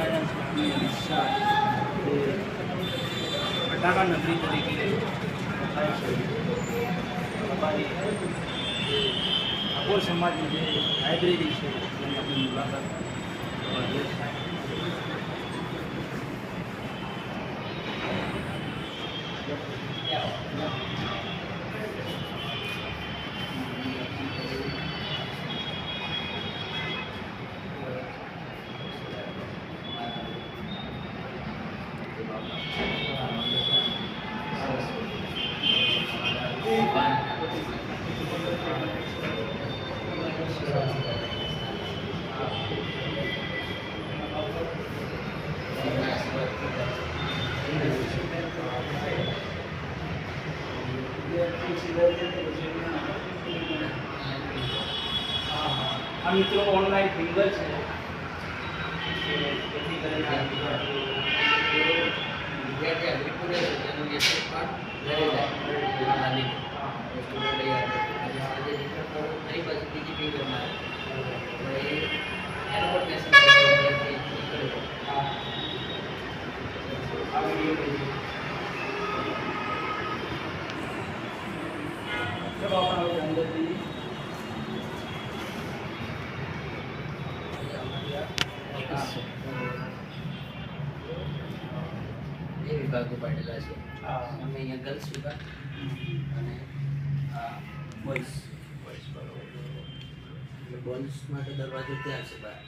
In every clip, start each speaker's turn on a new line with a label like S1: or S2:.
S1: આવ્યા છે અને વિશાળ એ બટાકા નગરી તરીકે થાય છે. અમારી ઠાકોર સમાજની જે લાઇબ્રેરી છે એની આપણે મુલાકાત લઈએ છીએ. આ મિત્રો ઓનલાઈન ફિંગર છે જેથી કરીને
S2: વિદ્યાર્થી અગ્રિકુલર એનું લેસન પણ ઘરે જાય સ્ટુડન્ટ લઈ આવે આજે સાંજે નીકળ કરો નહીં પાછું બીજી ફિંગરમાં એનો પણ મેસેજ વિદ્યાર્થી નીકળે
S1: આ વિડીયો ચલો આપણે અંદરથી
S2: બે વિભાગો પાડેલા છે. અમે અહીંયા ગર્લ્સ વિભાગ અને બોયઝ એટલે બોયઝ માટે દરવાજો ત્યાં છે બહાર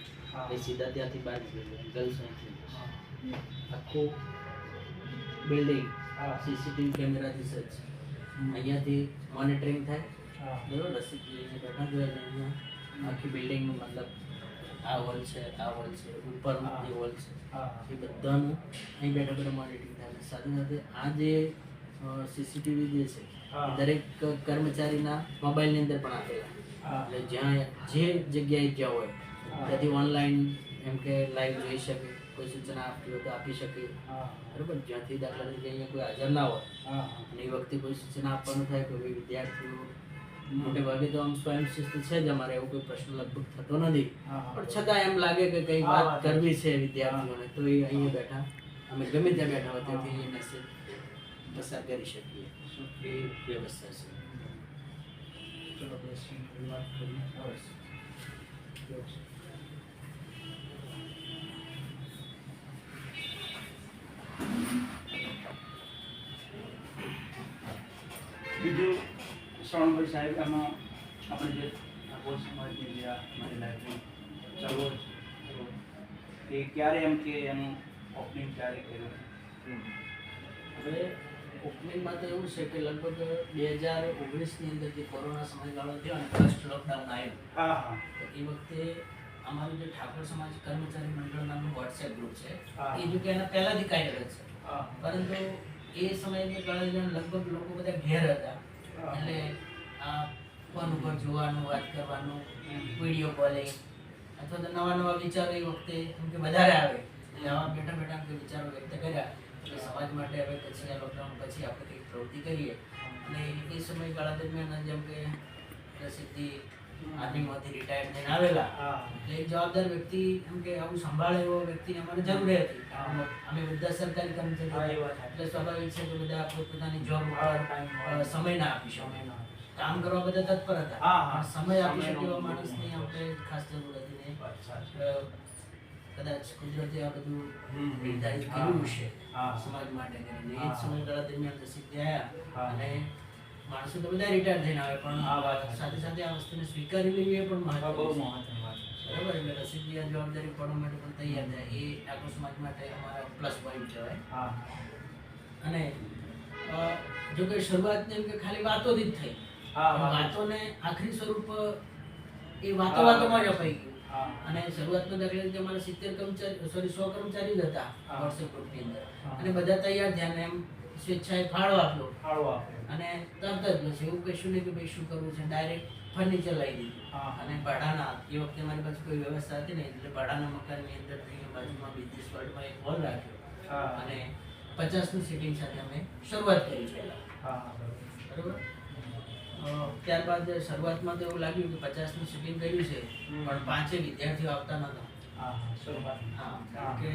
S2: એ સીધા ત્યાંથી બહાર નીકળે ગર્લ્સ અહીંથી આખું બિલ્ડિંગ સીસીટીવી કેમેરાથી સજ્જ અહીંયાથી મોનિટરિંગ થાય બરાબર રસીદ લઈને બેઠા જોઈએ અહીંયા આખી બિલ્ડિંગનું મતલબ આ હોલ છે આ હોલ છે ઉપરનો જે હોલ છે એ બધાનું અહીં બેઠા બેઠા મોનિટરિંગ થાય સાથે સાથે આ જે સીસીટીવી જે છે દરેક કર્મચારીના મોબાઈલની અંદર પણ આપેલા એટલે જ્યાં જે જગ્યાએ જ્યાં હોય ત્યાંથી ઓનલાઈન એમ કે લાઈવ જોઈ શકે કોઈ સૂચના આપતી હોય તો આપી શકે બરાબર જ્યાંથી દાખલા તરીકે અહીંયા કોઈ હાજર ના હોય અને એ વખતે કોઈ સૂચના આપવાનું થાય કે ભાઈ વિદ્યાર્થીઓ મોટે ભાગે તો આમ સ્વયં શિસ્ત છે જ અમારે એવો કોઈ પ્રશ્ન લગભગ થતો નથી પણ છતાં એમ લાગે કે કંઈ વાત કરવી છે વિદ્યાર્થીઓને તો એ અહીંયા બેઠા અમે ગમે ત્યાં બેઠા હોય ત્યાંથી એ મેસેજ પસાર કરી શકીએ એ વ્યવસ્થા છે.
S1: ચલો બેસી વાત કરીએ. બીજું શ્રવણભાઈ સાહેબ આમાં આપણે જે ઠાકોર સમાજની જે અમારી લાઇબ્રેરી ચાલુ છે એ ક્યારે એમ કે એનું ઓપનિંગ ક્યારે કર્યું?
S2: હવે ઓપનિંગમાં તો એવું છે કે લગભગ 2019ની અંદર જે કોરોના સમયગાળો થયો અને ફર્સ્ટ લોકડાઉન આવ્યું તો એ વખતે અમારું જે ઠાકોર સમાજ કર્મચારી મંડળ નામનું વોટ્સએપ ગ્રુપ છે એ જો કે એના પહેલાંથી કાર્યરત છે પરંતુ એ સમયે ગાળે લગભગ લોકો બધા ઘેર હતા એટલે આ ફોન ઉપર જોવાનું વાત કરવાનું વિડીયો કોલિંગ અથવા તો નવા નવા વિચારો એ વખતે એમ કે વધારે આવે એટલે આવા બેઠા બેઠા આપણે વિચારો વ્યક્ત કર્યા કે સમાજ માટે હવે પછી આ લોકડાઉન પછી આપણે કંઈક પ્રવૃત્તિ કરીએ અને એ સમયગાળા દરમિયાન જેમ કે પ્રસિદ્ધિ આર્મીમાંથી રિટાયર્ડ થઈને આવેલા એટલે એક જવાબદાર વ્યક્તિ એમ કે આવું સંભાળે એવો વ્યક્તિની અમારે જરૂર હતી. અમે બધા સરકારી કર્મચારી એટલે સ્વાભાવિક છે કે બધા પોતાની જોબ ઉપર સમય ના આપી શકે કામ કરવા બધા તત્પર હતા સમય આપી શકે એવા માણસની આપણે ખાસ જરૂર હતી ને કદાચ કુદરતે આ બધું નિર્ધારિત કર્યું છે સમાજ માટે કરીને એ જ સમયગાળા દરમિયાન પ્રસિદ્ધિ આવ્યા અને માણસો તો બધા રિટાયર થઈને આવે પણ સાથે સાથે આ વસ્તુને સ્વીકારી લેવી એ પણ મહત્વની વાત બરાબર એટલે રસીદની જવાબદારી પડવા માટે પણ તૈયાર થાય એ ઠાકોર સમાજ માટે અમારા પ્લસ પોઈન્ટ કહેવાય. અને જો કે શરૂઆત એમ કે ખાલી વાતોથી જ થઈ વાતોને આખરી સ્વરૂપ એ વાતોમાં જ અપાઈ ગયું અને શરૂઆતમાં દાખલા તરીકે અમારા 100 કર્મચારી જ હતા વોટ્સએપ ગ્રુપની અંદર અને બધા તૈયાર થયા ને એમ સ્વેચ્છાએ ફાળો આપ્યો અને તરત જ પછી એવું કશું નહીં કે ભાઈ શું કરવું છે ડાયરેક્ટ ફર્નિચર લઈ દીધું અને ભાડાના એ વખતે મારી પાસે કોઈ વ્યવસ્થા હતી નહીં એટલે ભાડાના મકાનની અંદર બાજુમાં બિઝનેસ વર્લ્ડમાં એક હોલ રાખ્યો અને 50નું સીટિંગ સાથે અમે શરૂઆત કરી પહેલા બરાબર. ત્યારબાદ શરૂઆતમાં તો એવું લાગ્યું કે 50નું સીટિંગ કર્યું છે પણ 5 વિદ્યાર્થીઓ આવતા નહોતા
S1: હા શરૂઆત
S2: હા કારણ કે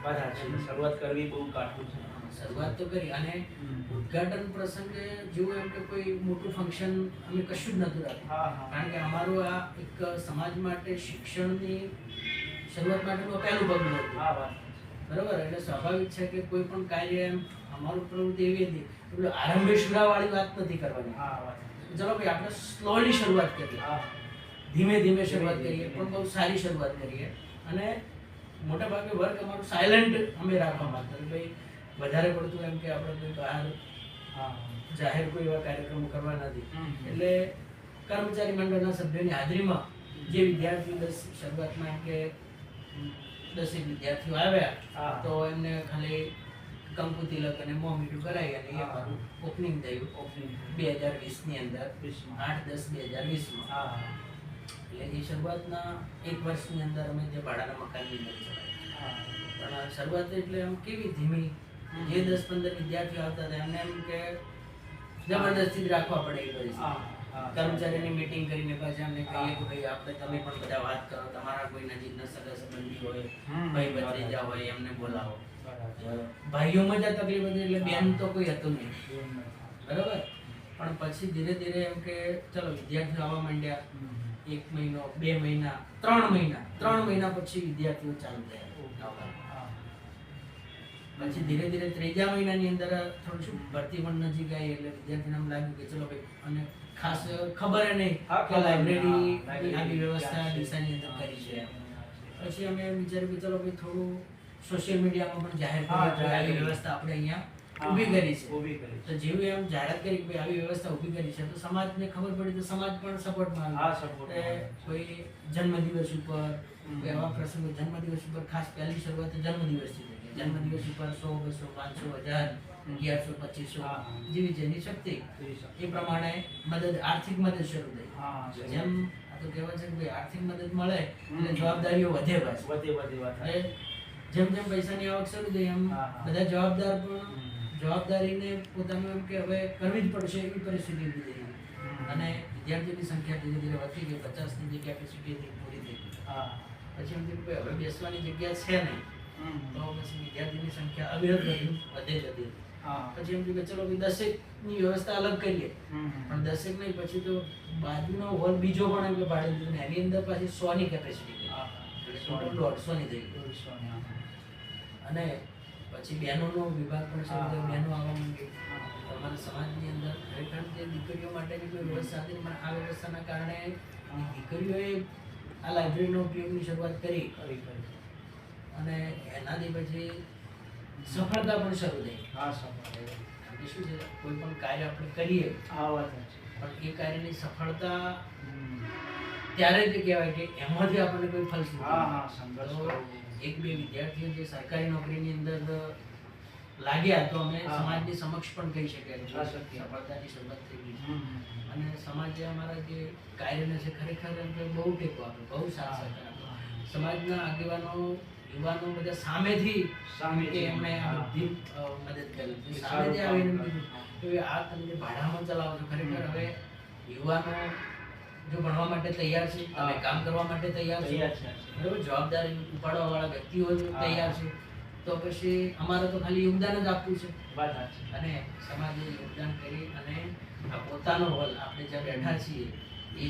S1: બધા છે શરૂઆત કરવી બહુ કાઠું છે.
S2: શરૂઆત તો કરી અને ઉદ્ઘાટન પ્રસંગે જેવું એમ કે કોઈ મોટું ફંક્શન અમે કશું જ નહોતું રાખ્યું. કારણ કે અમારું આ એક સમાજ માટે શિક્ષણની શરૂઆત માટેનું પહેલું પગલું હતું. બરાબર, એટલે સ્વાભાવિક છે કે કોઈ પણ કાર્ય એમ અમારું પ્રવૃત્તિ એવી હતી એટલે આરંભે શુરાવાળી વાત નથી કરવાની. ચલો ભાઈ આપણે સ્લોલી શરૂઆત કરીએ, ધીમે ધીમે શરૂઆત કરીએ, પણ બહુ સારી શરૂઆત કરીએ. અને મોટા ભાગે વર્ક અમારું સાયલન્ટ અમે રાખવા માંગતા ભાઈ વધારે પડતું એમ કે આપણે કોઈ બહાર જાહેર કોઈ એવા કાર્યક્રમો કરવા નથી. એટલે કર્મચારી મંડળના સભ્યોની હાજરીમાં જે વિદ્યાર્થીઓ શરૂઆતમાં એમ કે 10 વિદ્યાર્થીઓ આવ્યા તો એમને ખાલી કંકુ તિલક અને મોં મીઠું કરાવી અને એ અમારું ઓપનિંગ થયું 2020 ની અંદર 8/10/2020માં. એટલે એ શરૂઆતના એક વર્ષની અંદર અમે જે ભાડાના મકાનની અંદર ચલાવી. પણ શરૂઆત એટલે આમ કેવી ધીમી, જે 10-15 વિદ્યાર્થીઓ આવતા હતા એમને એમ કે જબરદસ્તી જ રાખવા પડે એ પરિસ્થિતિ. કર્મચારીની મીટિંગ કરીને પાછા અમને કહીએ કે ભાઈ આપણે તમે પણ બધા વાત કરો, તમારા કોઈ નજીકના સગા સંબંધી હોય, ભાઈ ભત્રીજા હોય એમને બોલાવો. ભાઈઓમાં જ આ તકલીફ હતી એટલે બેન તો કોઈ હતું નહીં. બરાબર, પણ પછી ધીરે ધીરે એમ કે ચલો વિદ્યાર્થીઓ આવવા માંડ્યા. 1 મહિનો, 2 મહિના, 3 મહિના પછી વિદ્યાર્થીઓ ચાલુ થયા. પછી ધીરે ધીરે 3જા મહિનાની અંદર થોડું શું ભરતી પણ નજીક આવી એટલે વિદ્યાર્થીને એમ લાગ્યું કે ચલો ભાઈ, અને ખાસ ખબર નહીં કે લાઇબ્રેરી આવી વ્યવસ્થા ડીસાની અંદર કરી છે. પછી અમે વિચાર્યું કે ચલો ભાઈ થોડું સોશિયલ મીડિયામાં પણ જાહેર કરીએ આવી વ્યવસ્થા આપણે અહીંયા ઊભી કરી છે. તો જેવું એમ જાહેરાત કરી કે આવી વ્યવસ્થા ઊભી કરી છે તો સમાજને ખબર પડી તો સમાજ પણ સપોર્ટમાં આવ્યો. કોઈ જન્મદિવસ ઉપર, એવા પ્રસંગો જન્મદિવસ ઉપર ખાસ પહેલી શરૂઆત જન્મદિવસથી થઈ. જન્મદિવસ ઉપર 100, 200, 500, 1000, 1100, 2500 જેવી જેની શક્તિ એ પ્રમાણે મદદ, આર્થિક મદદ શરૂ થઈ. જેમ આ તો કહેવાય છે કે ભાઈ આર્થિક મદદ મળે એટલે જવાબદારીઓ વધે. જેમ જેમ પૈસાની આવક શરૂ થઈ એમ બધા જવાબદારીને પોતાનું એમ કે હવે કરવી જ પડશે એવી પરિસ્થિતિ ઊભી થઈ. અને વિદ્યાર્થીઓની સંખ્યા ધીરે ધીરે વધતી ગઈ. 50ની જે કેપેસિટી હતી પૂરી થઈ. પછી એમ થયું કે હવે બેસવાની જગ્યા છે નહીં, તો પછી વિદ્યાર્થીની સંખ્યા અવિરત વધે જ હતી. પછી એમ થયું કે ચલો 10ની વ્યવસ્થા અલગ કરીએ. પણ 10 નહીં, પછી તો બાજુનો હોલ બીજો પણ એમ કે ભાડે દીધો ને એની અંદર પાછી 100ની કેપેસિટી થઈ. ટોટલ 150ની થઈ. અને પછી બહેનોનો વિભાગ પણ શરૂ થયો. બહેનો આવવા માંડી. અમારા સમાજની અંદર ખરેખર જે દીકરીઓ માટેની કોઈ વ્યવસ્થા હતી પણ આ વ્યવસ્થાના કારણે દીકરીઓએ આ લાઇબ્રેરીનો ઉપયોગની શરૂઆત કરી. અને એનાથી પછી સફળતા પણ શરૂ થઈ. કારણ કે શું છે, કોઈ પણ કાર્ય આપણે કરીએ પણ એ કાર્યની સફળતા ત્યારે જ કહેવાય કે એમાંથી આપણને કોઈ ફલ. 1-2 વિદ્યાર્થીઓ જે સરકારી નોકરીની અંદર લાગ્યા તો અમે સમાજની સમક્ષ પણ કહી શકીએ કે સફળતાની શરૂઆત થઈ ગઈ. અને સમાજે અમારા જે કાર્યને છે ખરેખર બહુ ટેકો આપ્યો, બહુ સાથ સહકાર આપ્યો. સમાજના આગેવાનો, યુવાનો બધા સામેથી એમને આ બધી મદદ કરી. સામેથી આવીને કીધું કે આ તમે ભાડામાં ચલાવો છો, ખરેખર હવે યુવાનો જો ભણવા માટે તૈયાર છે, તમે કામ કરવા માટે તૈયાર છે, બરાબર, જવાબદારી ઉપાડવા વાળા વ્યક્તિઓ તૈયાર છે, તો પછી અમારે તો ખાલી યોગદાન જ આપવું છે. અને સમાજે યોગદાન કરી અને આ પોતાનો હોલ આપણે જ્યાં બેઠા છીએ એ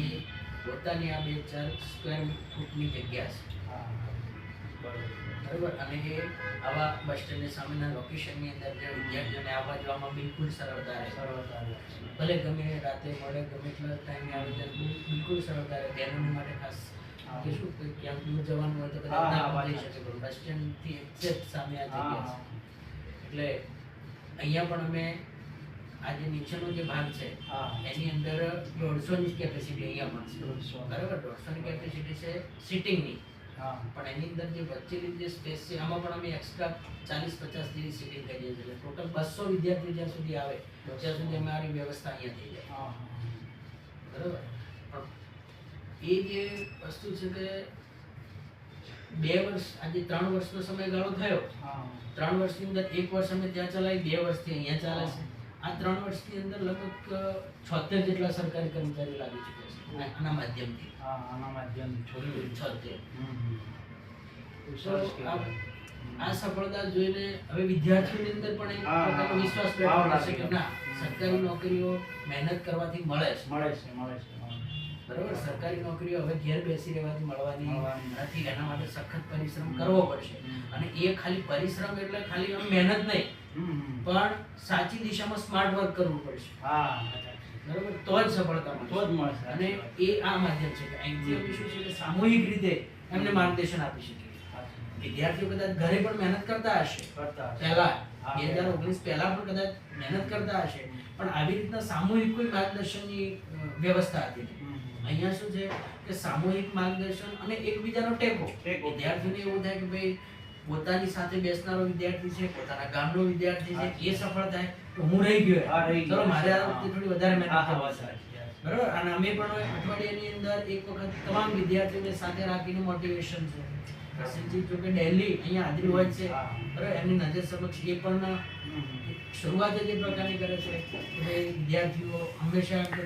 S2: પોતાની આ 2-4 સ્ક્વેર ફૂટની જગ્યા છે. બરાબર, અને એ આવા બસ સ્ટેન્ડની સામેના લોકેશનની અંદર જે વિદ્યાર્થીઓને આવવા જવામાં બિલકુલ સરળતા રહે. ભલે ગમે રાતે મળે, ગમે એટલા ટાઈમે આવે ત્યારે બિલકુલ સરળતા રહે. બહેનોને માટે ખાસ કે શું કે ક્યાંક દૂર જવાનું હોય તો કદાચ ના જઈ શકે, પણ બસ સ્ટેન્ડથી એક્ઝેક્ટ સામે આ જગ્યા છે. એટલે અહીંયા પણ અમે આ જે નીચેનો જે ભાગ છે એની અંદર 150ની કેપેસિટી અહીંયા મળશે. બરાબર, 150ની કેપેસિટી છે સિટિંગની. પણ એની અંદર જે વચ્ચેની જે સ્પેસ છે આમાં પણ અમે એક્સ્ટ્રા 40-50 જેવી સીટિંગ કરીએ છીએ. ટોટલ 200 વિદ્યાર્થીઓ જ્યાં સુધી આવે ત્યાં સુધી અમારી વ્યવસ્થા અહીંયા થઈ જાય. બરાબર, પણ એ જે વસ્તુ છે કે 2 વર્ષ, આજે 3 વર્ષનો સમયગાળો થયો. 3 વર્ષની અંદર 1 વર્ષ અમે ત્યાં ચલાવી, 2 વર્ષથી અહીંયા ચાલે છે. આ 3 વર્ષની અંદર લગભગ 76 જેટલા સરકારી કર્મચારીઓ લાગી ચૂક્યા છે આના માધ્યમથી. 76. તો આ સફળતા જોઈને હવે વિદ્યાર્થીઓની અંદર પણ એક પ્રકારનો વિશ્વાસ બેઠો છે કે ના, સરકારી નોકરીઓ મહેનત કરવાથી મળે છે. બરાબર, સરકારી નોકરીઓ હવે ઘેર બેસી રહેવાથી મળવાની નથી. એના માટે સખત પરિશ્રમ કરવો પડશે. અને એ ખાલી પરિશ્રમ એટલે ખાલી મહેનત નહીં, પણ સાચી દિશામાં સ્માર્ટ વર્ક કરવું પડશે. બરાબર, તો જ સફળતા મળશે. અને એ આ માધ્યમ છે કે અહીંથી અમે શું છે કે સામૂહિક રીતે એમને માર્ગદર્શન આપી શકીએ. વિદ્યાર્થીઓ કદાચ ઘરે પણ મહેનત કરતા હશે, પહેલા 2019 પહેલા પણ કદાચ મહેનત કરતા હશે, પણ આવી રીતના સામૂહિક કોઈ માર્ગદર્શનની વ્યવસ્થા હતી નહીં. અહીંયા શું છે કે સામૂહિક માર્ગદર્શન અને એકબીજાનો ટેકો. વિદ્યાર્થીને એવું થાય કે ભાઈ પોતાની સાથે બેસનારો વિદ્યાર્થી છે, પોતાના ગામનો વિદ્યાર્થી છે, એ સફળ થાય તો હું રહી ગયો, ચલો મારે આ વખતે થોડી વધારે મહેનત કરવી છે. બરાબર, અને અમે પણ અઠવાડિયાની અંદર એક વખત તમામ વિદ્યાર્થીઓને સાથે રાખીને મોટિવેશન છે. રસિકજી જો કે ડેલી અહીંયા હાજરી હોય છે, બરાબર, એમની નજર સમક્ષ એ પણ શરૂઆત જ એ પ્રકારની કરે છે કે ભાઈ વિદ્યાર્થીઓ હંમેશા એમ કે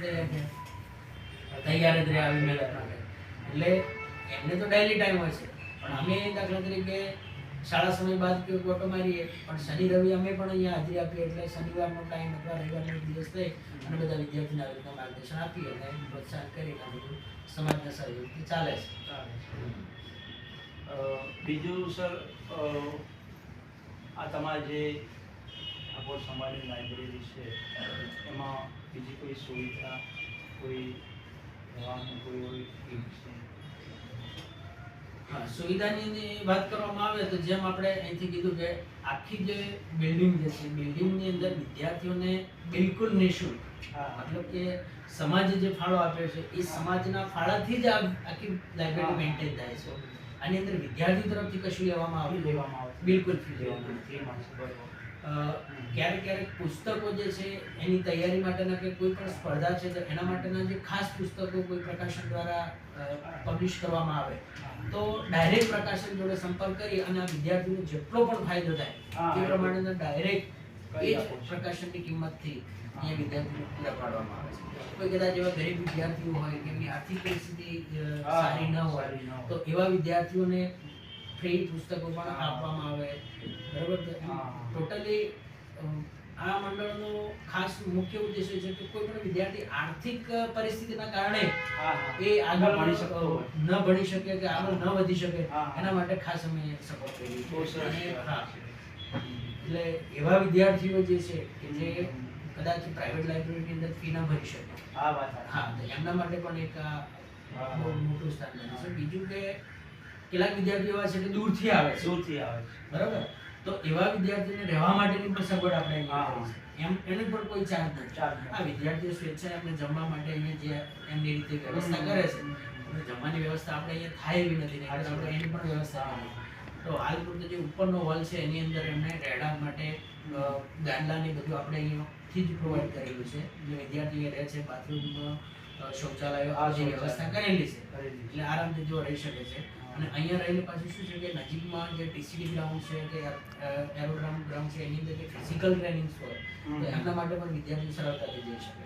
S2: તૈયાર જ રહે આવી મહેનત માટે. એટલે એમને તો ડેલી ટાઈમ હોય છે, પણ અમે દાખલા તરીકે શાળા સમય બાદ કે ઓટો મારીએ, પણ શનિ રવિ અમે પણ અહીંયા હાજરી આપીએ. એટલે શનિવારનો ટાઈમ અથવા રવિવારનો દિવસ લઈ અને બધા વિદ્યાર્થીને આવી રીતના માર્ગદર્શન આપીએ અને પ્રોત્સાહન કરીને આ બધું સમાજના સહયોગથી ચાલે છે.
S1: બીજું સર, આ તમારે જે આપોર સમાજની લાઇબ્રેરી છે એમાં બીજી કોઈ સુવિધા, કોઈ રહેવાનું કોઈ હોય છે?
S2: હા, સુવિધાની વાત કરવામાં આવે તો જેમ આપણે અહીંથી કીધું કે આખી જે બિલ્ડિંગ જે છે, બિલ્ડિંગની અંદર વિદ્યાર્થીઓને બિલકુલ નિઃશુલ્ક, મતલબ કે સમાજે જે ફાળો આપ્યો છે એ સમાજના ફાળાથી જ આખી લાઇબ્રેરી મેન્ટેન થાય છે. આની અંદર વિદ્યાર્થી તરફથી કશું લેવામાં આવે બિલકુલ ફ્રી લેવામાં. ક્યારેક ક્યારેક પુસ્તકો જે છે એની તૈયારી માટેના કે કોઈ પણ સ્પર્ધા છે તો એના માટેના જે ખાસ પુસ્તકો કોઈ પ્રકાશન દ્વારા પબ્લિશ કરવામાં આવે તો ડાયરેક્ટ પ્રકાશન જોડે સંપર્ક કરી અને આ વિદ્યાર્થીને જેટલો પણ ફાયદો થાય તે પ્રમાણેના ડાયરેક્ટ એ જ પ્રકાશનની કિંમતથી અહીંયા વિદ્યાર્થીને પૂરા પાડવામાં આવે છે. કોઈ કદાચ એવા ગરીબ વિદ્યાર્થીઓ હોય કે એમની આર્થિક પરિસ્થિતિ સારી ન હોય તો એવા વિદ્યાર્થીઓને ફ્રી પુસ્તકો પણ આપવામાં આવે. બરાબર, ટોટલી આ મંડળનો ખાસ મુખ્ય ઉદ્દેશ્ય છે કે કોઈ પણ વિદ્યાર્થી આર્થિક પરિસ્થિતિના કારણે એ આગળ ન ભણી શકે કે આગળ ન વધી શકે એના માટે ખાસ અમે સપોર્ટ કરીએ છીએ. એટલે એવા વિદ્યાર્થીઓ જે છે કે જે કદાચ પ્રાઇવેટ લાઇબ્રેરીની અંદર ફી ના ભરી શકે, તો એમના માટે પણ એક બહુ મોટું સ્થાન બને છે. બીજું કે કેટલાક વિદ્યાર્થીઓ એવા છે કે દૂરથી આવે છે, બરાબર, તો એવા વિદ્યાર્થીઓને રહેવા માટેની પણ સગવડ આપણે અહીંયા કરી છે. એને પણ કોઈ ચાર્જ નથી. આ વિદ્યાર્થીઓ સ્વેચ્છાએ આપણે જમવા માટે અહીંયા જે એમની રીતે વ્યવસ્થા કરે છે, જમવાની વ્યવસ્થા આપણે અહીંયા થાય એવી નથી, આપણે એની પણ વ્યવસ્થા કરી. તો હાલ પૂરતો જે ઉપરનો હોલ છે એની અંદર એમને રહેવા માટે ગાંડલા ને બધું આપણે અહીંયાથી જ પ્રોવાઈડ કરેલું છે. જે વિદ્યાર્થીઓ રહે છે, બાથરૂમ, શૌચાલયો આ જે વ્યવસ્થા કરેલી છે એટલે આરામથી જો રહી શકે છે. અને અહીંયા રહીને પાછું શું છે કે નજીકમાં જે ટીસીડી ગ્રાઉન્ડ છે કે એરોડ્રામ ગ્રાઉન્ડ છે એની અંદર જે ફિઝિકલ ટ્રેનિંગ્સ હોય તો એમના માટે પણ વિદ્યાર્થીઓ સરળતાથી જઈ શકે.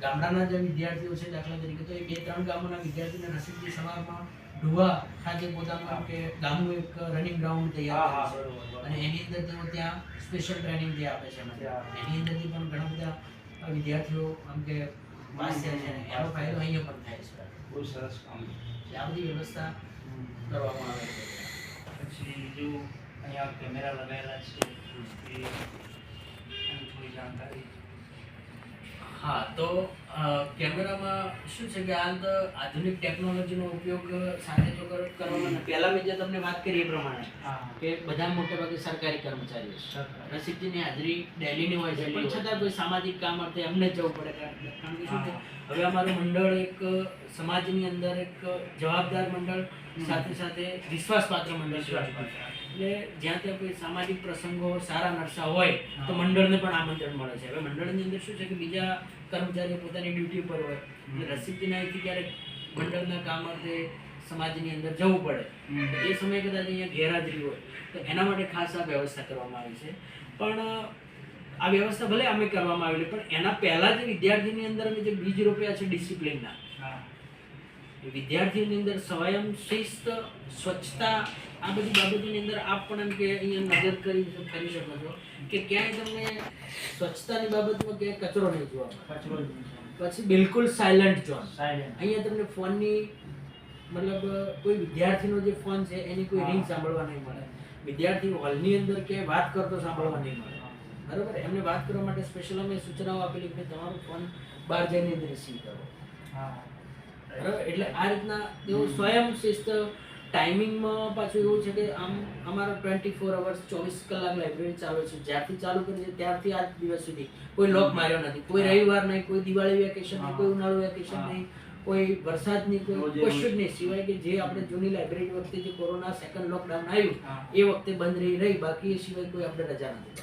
S2: ગામડાના જે વિદ્યાર્થીઓ છે દાખલા તરીકે તો એ 2-3 ગામોના વિદ્યાર્થીઓને રસિકજી સવારમાં ઢુવા ખાતે પોતાનું કે ગામનું એક રનિંગ ગ્રાઉન્ડ તૈયાર કરે છે અને એની અંદર તેઓ ત્યાં સ્પેશિયલ ટ્રેનિંગ જે આપે છે. એની અંદરથી પણ ઘણા બધા વિદ્યાર્થીઓ આમ કે પાસ થયા છે, એનો ફાયદો અહીંયા પણ થાય છે.
S1: બહુ સરસ કામ છે.
S2: આ બધી વ્યવસ્થા કરવામાં આવે છે.
S1: પછી બીજું અહીંયા કેમેરા લગાવેલા છે એ થોડી જાણકારી.
S2: હા, તો કેમેરામાં શું છે કે હાલ તો આધુનિક ટેકનોલોજીનો ઉપયોગ સાથે જો કરવામાં પહેલા મેં જે તમને વાત કરી એ પ્રમાણે કે બધા મોટે ભાગે સરકારી કર્મચારીઓ છે. રસિકજીની હાજરી ડેલીની હોય છે, પણ છતાં કોઈ સામાજિક કામ અર્થે એમને જ જવું પડે. કારણ કે શું છે હવે અમારું મંડળ એક સમાજની અંદર એક જવાબદાર મંડળ સાથે સાથે વિશ્વાસપાત્ર મંડળ છે. એટલે જ્યાં ત્યાં કોઈ સામાજિક પ્રસંગો સારા નરસા હોય તો મંડળને પણ આમંત્રણ મળે છે. હવે મંડળની અંદર શું છે કે બીજા કર્મચારીઓ પોતાની ડ્યુટી પર હોય એટલે રસિકજીને અહીંથી ક્યારેક મંડળના કામ અર્થે સમાજની અંદર જવું પડે તો એ સમયે કદાચ અહીંયા ગેરહાજરી હોય તો એના માટે ખાસ આ વ્યવસ્થા કરવામાં આવી છે. પણ આ વ્યવસ્થા ભલે અમે કરવામાં આવેલી પણ એના પહેલા જે વિદ્યાર્થીની અંદર અમે જે બીજ રોપ્યા છે ડિસિપ્લિનના, વિદ્યાર્થીઓની અંદર સ્વયં શિસ્ત, સ્વચ્છતા, આ બધી બાબતોની અંદર આપ પણ એમ કે અહીંયા નજર કરી શકો છો કે ક્યાંય તમને સ્વચ્છતાની બાબતમાં ક્યાંય કચરો નહીં જોવા મળે. પછી બિલકુલ સાયલન્ટ ઝોન. અહીંયા તમને ફોનની મતલબ કોઈ વિદ્યાર્થીનો જે ફોન છે એની કોઈ રિંગ સાંભળવા નહીં મળે. વિદ્યાર્થી હોલની અંદર ક્યાંય વાત કરતો સાંભળવા નહીં મળે. બરાબર, એમને વાત કરવા માટે સ્પેશિયલ અમે સૂચનાઓ આપેલી કે તમારો ફોન બહાર જઈને રિસીવ કરો. બરાબર, એટલે આ રીતના તેઓ સ્વયં શિસ્ત. ટાઈમિંગમાં પાછું એવું છે કે આમ અમારો 24 અવર્સ 24 કલાક લાઇબ્રેરી ચાલુ છે. જ્યારથી ચાલુ કરી છે ત્યારથી આજ દિવસ સુધી કોઈ લોક માર્યો નથી. કોઈ રવિવાર નહીં, કોઈ દિવાળી વેકેશન નહીં, કોઈ ઉનાળુ વેકેશન નહીં, કોઈ વરસાદની કોઈ કશું જ નહીં, સિવાય કે જે આપણે જૂની લાઇબ્રેરી વખતે જે કોરોના સેકન્ડ લોકડાઉન આવ્યું એ વખતે બંધ રહી. બાકી એ સિવાય કોઈ આપણે રજા નથી.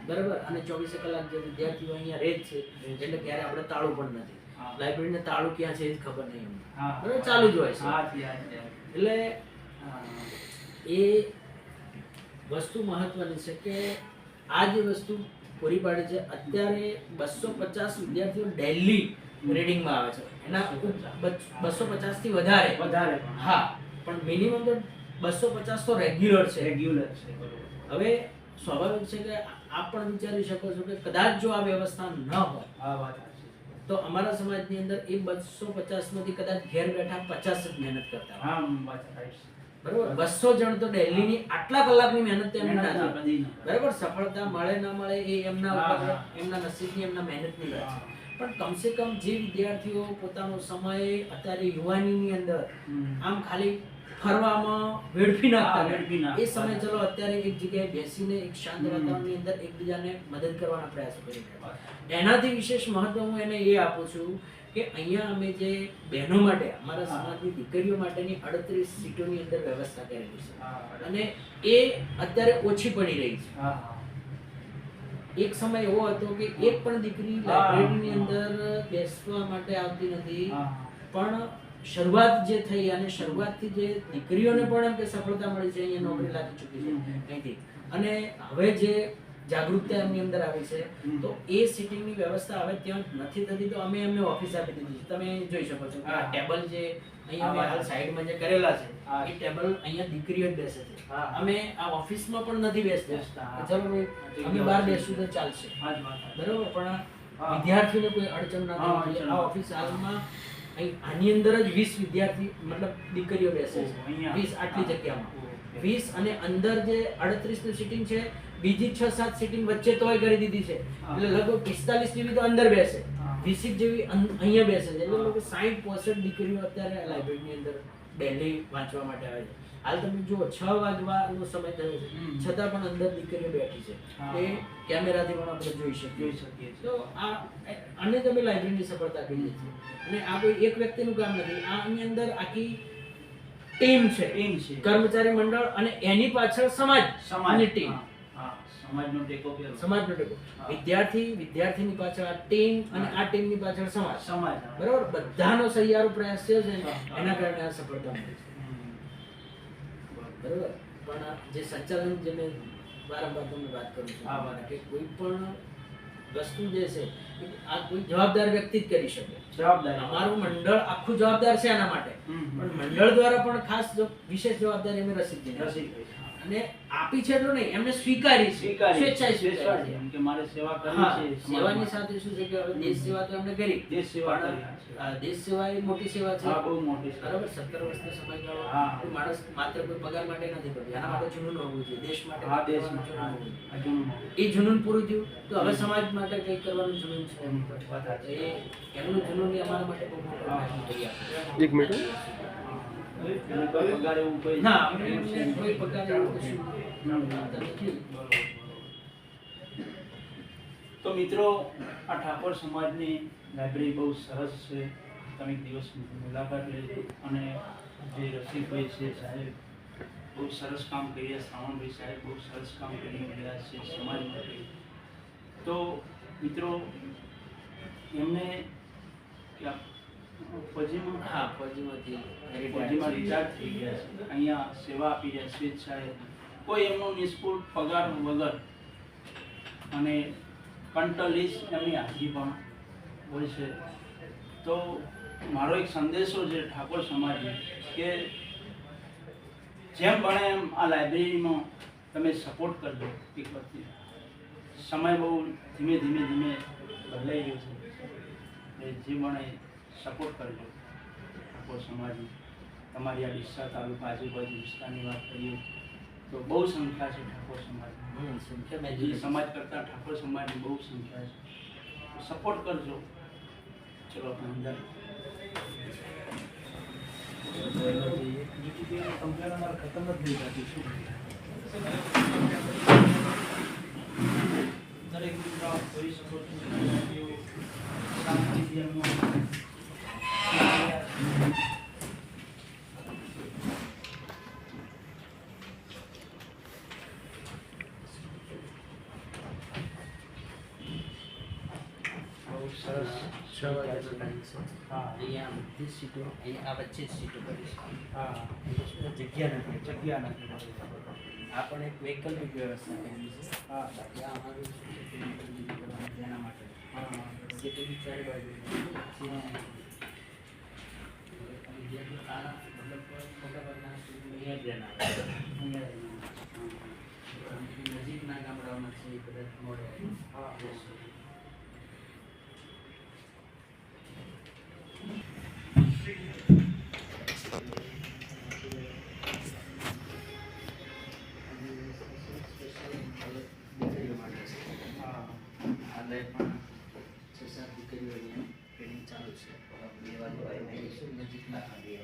S2: બરાબર, અને 24 કલાક જે વિદ્યાર્થીઓ અહીંયા રહે જ છે એટલે ક્યારે આપણે તાળું પણ નથી. લાઇબ્રેરીને તાળું ક્યાં છે એ જ ખબર નહીં અમને. બરાબર, ચાલુ જ હોય છે. એટલે એ વસ્તુ મહત્વની છે કે આ જે વસ્તુ પૂરી પાડે છે. અત્યારે 250 વિદ્યાર્થીઓ ડેલી રીડિંગમાં આવે છે. એના 250 થી વધારે. હા, પણ મિનિમમ તો 250 તો રેગ્યુલર છે. હવે સ્વાભાવિક છે કે આપ પણ વિચારી શકો છો કે કદાચ જો આ વ્યવસ્થા ન હોય તો અમારા સમાજની અંદર એ 250 માંથી કદાચ ઘેર બેઠા 50 જ મહેનત કરતા. બરાબર, 200 જણ તો ડેલીની આટલા કલાકની મહેનત તેમને ના થાય. બરાબર, સફળતા મળે ના મળે એ એમના ઉપર, એમના નસીબની, એમના મહેનતની વાત છે. પણ કમસે કમ જે વિદ્યાર્થીઓ પોતાનો સમય અત્યારે યુવાનીની અંદર આમ ખાલી ફરવામાં વેડફી નાખતા એ સમય ચલો અત્યારે એક જગ્યાએ બેસીને એક શાંત વાતાવરણની અંદર એકબીજાને મદદ કરવાના પ્રયાસો કરી રહ્યા. એનાથી વિશેષ મહત્વ હું એને એ આપું છું કે અહીંયા અમે જે બહેનો માટે, અમારા સમાજની દીકરીઓ માટેની 38 સીટોની અંદર વ્યવસ્થા કરેલી છે અને એ અત્યારે ઓછી પડી રહી છે. એક સમય એવો હતો કે એક પણ દીકરી લાઇબ્રેરીની અંદર બેસવા માટે આવતી નથી. પણ શરૂઆત જે થઈ અને શરૂઆતથી જે દીકરીઓને પણ એમ કે સફળતા મળી છે, અહીંયા નોકરી લાગી ચૂકી છે અહીંથી, અને હવે જે જાગૃતતા એમની અંદર આવી છે તો એ સિટિંગની વ્યવસ્થા હવે ત્યાં નથી થતી. તો અમે એમને ઓફિસ આપી દીધી છે. તમે જોઈ શકો છો કે આ ટેબલ જે અહીંયા અમે હાલ સાઈડમાં જે કરેલા છે એ ટેબલ અહીંયા દીકરીઓ જ બેસે છે. અમે આ ઓફિસમાં પણ નથી બેસતા. ચલો અમે બહાર બેસું તો ચાલશે, બરોબર, પણ વિદ્યાર્થીઓને કોઈ અડચણ ના થવી જોઈએ. આ ઓફિસ હાલમાં આની અંદર જ 20 વિદ્યાર્થી મતલબ દીકરીઓ બેસે છે. 20 આટલી જગ્યામાં 20 અને અંદર જે 38 નું સીટિંગ છે, બીજી 6-7 સીટિંગ વચ્ચે તોય કરી દીધી છે. એટલે લગભગ 45 જેવી તો અંદર બેસે, 20 જેવી અહીંયા બેસે છે. એટલે લોકો 60-65 દીકરીઓ અત્યારે લાઇબ્રેરીની અંદર ડેલી વાંચવા માટે આવે છે. હાલ તમે જુઓ 6 વાગવાનો સમય થયો છે છતાં પણ અંદર દીકરીઓ બેઠી છે. એ કેમેરાથી પણ આપણે જોઈ શકીએ. તો આને તમે લાઇબ્રેરીની સફળતા કહીએ છીએ. અને આ કોઈ એક વ્યક્તિનું કામ નથી. આની અંદર આખી ટીમ છે, કર્મચારી મંડળ, અને એની પાછળ સમાજની ટીમ, સમાજનો ટેકો, વિદ્યાર્થીની પાછળ આ ટીમ, અને આ ટીમની પાછળ સમાજ. બરાબર, બધાનો સહિયારો પ્રયાસ છે એના કારણે આ સફળતા મળી છે. બરાબર, પણ જે સંચાલન, જે મેં વારંવાર તમને વાત કરું છું કે કોઈ પણ વસ્તુ જે છે આ કોઈ જવાબદાર વ્યક્તિ જ કરી શકે. અમારું મંડળ આખું જવાબદાર છે આના માટે, પણ મંડળ દ્વારા પણ ખાસ વિશેષ જવાબદારી અમે રસીદ અને આપી છે એટલું નહીં, એમને સ્વીકારી છે, સ્વેચ્છાએ સ્વીકારી છે કે મારે સેવા કરવી છે. સેવાની સાથે શું છે કે હવે દેશ સેવા તો એમને કરી, દેશ સેવા એ મોટી સેવા છે, બહુ મોટી. બરાબર, 17 વર્ષનો સમયગાળો કોઈ માણસ માત્ર કોઈ પગાર માટે નથી કરતો, એના માટે જુનૂન હોવું જોઈએ, દેશ માટે. એ જુનૂન પૂરું થયું તો હવે સમાજ માટે કંઈક કરવાનું જુનૂન છે. એ એમનું જુનૂન અમારા માટે બહુ મોટું. એક મિનિટ,
S1: તો મિત્રો, આ ઠાકોર સમાજની લાઇબ્રેરી બહુ સરસ છે. તમે એક દિવસ મુલાકાત લેજો. અને જે રસિકભાઈ છે સાહેબ, બહુ સરસ કામ કરી રહ્યા. શ્રાવણભાઈ સાહેબ બહુ સરસ કામ કરી રહ્યા છે સમાજ માટે. તો મિત્રો, એમને ફોજીમાં રિટાયર થઈ ગયા છે. અહીંયા સેવા આપી રહ્યા સ્વેચ્છાએ, કોઈ એમનો નિષ્ફળ પગાર વગર, અને કંટ્રોલિસ્ટ એમની હાજરી પણ હોય છે. તો મારો એક સંદેશો છે ઠાકોર સમાજને કે જેમ બને એમ આ લાઇબ્રેરીમાં તમે સપોર્ટ કરજો. એક વખતે સમય બહુ ધીમે બદલાઈ ગયો છે, એટલે જે બને સપોર્ટ કરજો ઠાકોર સમાજને. તમારી આ ડીસા તાલુકા આજુબાજુ વિસ્તારની વાત કરીએ તો બહુ સંખ્યા છે ઠાકોર સમાજની. સંખ્યા સમાજ કરતાં ઠાકોર સમાજની બહુ સંખ્યા છે. સપોર્ટ કરજો. ચલો આપણે અંદર
S2: કમ્પ્લેન અમારે ખતમ જ નહીં થતી. શું
S1: દરેક મિત્રો આપ કરી શકો છો. શાંતિથી એમનું બહુ સરસ
S2: 6 વાગે તો ટાઈમ છે.
S1: હા
S2: અહીંયા બધી સીટો, અહીંયા આ વચ્ચે જ સીટો કરીશું.
S1: હા
S2: જગ્યા નથી.
S1: જગ્યા નથી.
S2: આ પણ એક વૈકલ્પિક વ્યવસ્થા કરેલી છે.
S1: હા
S2: બાકી આ અમારું તેના માટે
S1: હા
S2: સીટોની ચારે બાજુ મોટાભાગના અહીંયા જ રહેના નજીકના ગામડાઓમાં છે એ કદાચ મળે.
S1: હા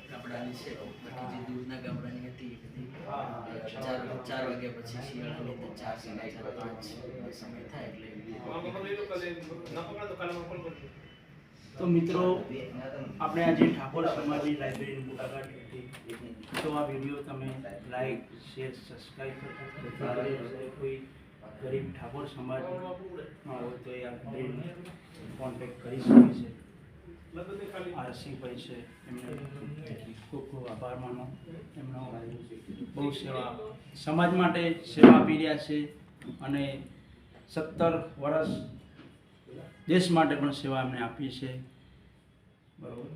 S2: ગામડાની છે, બાકી જે દૂરના ગામડાની હતી એ બધી 4 વાગ્યા પછી શિયાળાની તો 4 સાડા 4 5 સમય થાય એટલે
S1: તો મિત્રો આપણે આજે ઠાકોર સમાજની લાઇબ્રેરીની મુલાકાત લીધી. તો આ વિડીયો તમે લાઈક શેર સબસ્ક્રાઈબ કરજો. કોઈ ગરીબ ઠાકોર સમાજમાં હોય તો એ આ લાઇબ્રેરીને કોન્ટેક્ટ કરી શકે છે. આરસીભાઈ છે, એમને ખૂબ ખૂબ આભાર માનો. એમનો બહુ સેવા સમાજ માટે સેવા આપી રહ્યા છે અને 17 વર્ષ દેશ માટે પણ સેવા એમને આપી છે. બરોબર.